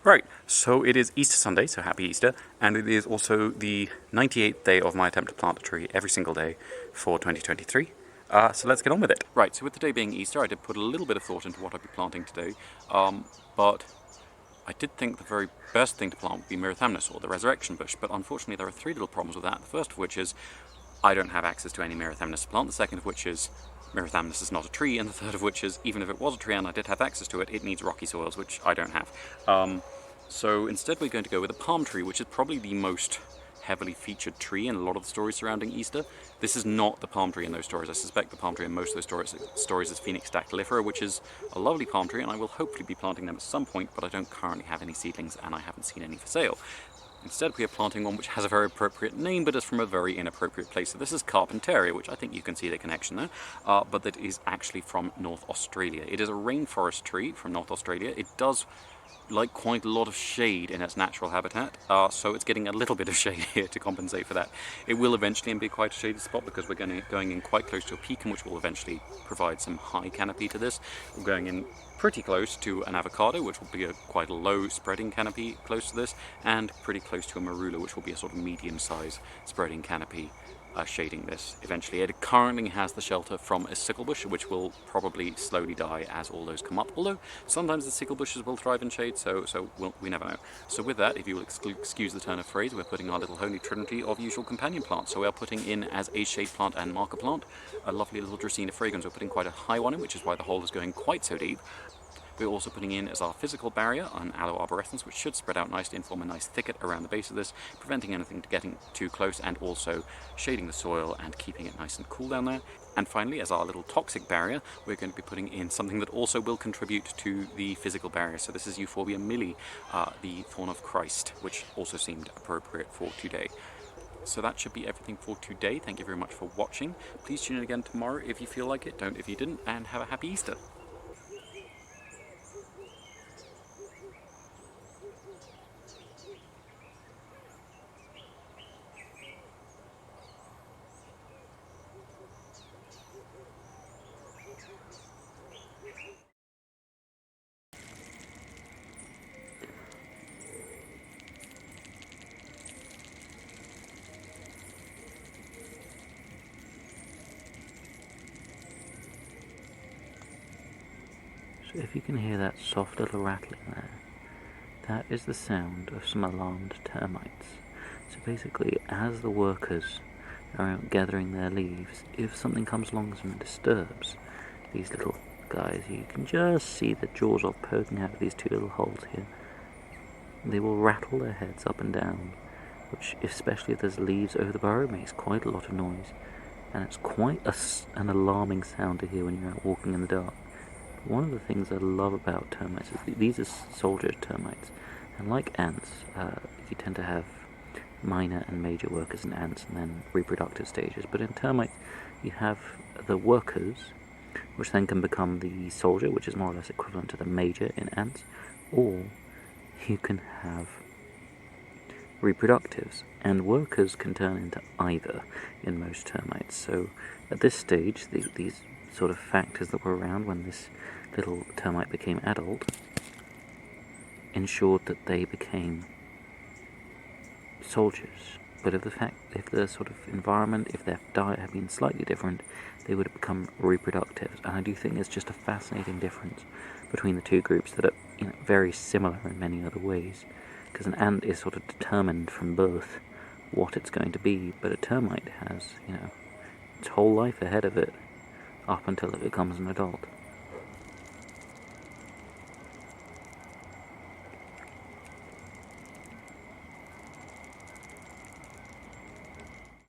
Right, so it is Easter Sunday, so happy Easter, and it is also the 98th day of my attempt to plant a tree every single day for 2023. So let's get on with it. Right, so with the day being Easter, I did put a little bit of thought into what I'd be planting today, but I did think the very best thing to plant would be Myrothamnus, or the resurrection bush, but unfortunately there are three little problems with that. The first of which is I don't have access to any Myrothamnus to plant, the second of which is Myrothamnus is not a tree, and the third of which is, even if it was a tree and I did have access to it, it needs rocky soils, which I don't have. So instead we're going to go with a palm tree, which is probably the most heavily featured tree in a lot of the stories surrounding Easter. This is not the palm tree in those stories. I suspect the palm tree in most of those stories is Phoenix dactylifera, which is a lovely palm tree, and I will hopefully be planting them at some point, but I don't currently have any seedlings and I haven't seen any for sale. Instead we are planting one which has a very appropriate name, but is from a very inappropriate place. So this is Carpentaria, which I think you can see the connection there, but that is actually from North Australia. It is a rainforest tree from North Australia. It does like quite a lot of shade in its natural habitat, so it's getting a little bit of shade here to compensate for that. It will eventually be quite a shaded spot because we're going in quite close to a pecan, which will eventually provide some high canopy to this. We're going in pretty close to an avocado, which will be quite a low spreading canopy close to this, and pretty close to a marula, which will be a sort of medium-sized spreading canopy shading this eventually. It currently has the shelter from a sickle bush, which will probably slowly die as all those come up, although sometimes the sickle bushes will thrive in shade, so we never know. So with that, if you will excuse the turn of phrase, we're putting our little holy trinity of usual companion plants. So we are putting in, as a shade plant and marker plant, a lovely little Dracaena fragrans. We're putting quite a high one in, which is why the hole is going quite so deep. We're also putting in as our physical barrier an aloe arborescens, which should spread out nicely and form a nice thicket around the base of this, preventing anything getting too close, and also shading the soil and keeping it nice and cool down there. And finally, as our little toxic barrier, we're going to be putting in something that also will contribute to the physical barrier. So this is Euphorbia milli, the thorn of Christ, which also seemed appropriate for today. So that should be everything for today. Thank you very much for watching. Please tune in again tomorrow if you feel like it. Don't if you didn't, and have a happy Easter. So if you can hear that soft little rattling there, that is the sound of some alarmed termites. So basically, as the workers are out gathering their leaves, if something comes along and disturbs these little guys, you can just see the jaws of poking out of these two little holes here. They will rattle their heads up and down, which, especially if there's leaves over the burrow, makes quite a lot of noise. And it's quite an alarming sound to hear when you're out walking in the dark. One of the things I love about termites is these are soldier termites, and like ants, you tend to have minor and major workers in ants and then reproductive stages, but in termites you have the workers, which then can become the soldier, which is more or less equivalent to the major in ants, or you can have reproductives, and workers can turn into either in most termites. So at this stage, these sort of factors that were around when this little termite became adult ensured that they became soldiers. But if the sort of environment, if their diet had been slightly different, they would have become reproductives. And I do think it's just a fascinating difference between the two groups that are, very similar in many other ways. Because an ant is sort of determined from birth what it's going to be, but a termite has, its whole life ahead of it up until it becomes an adult.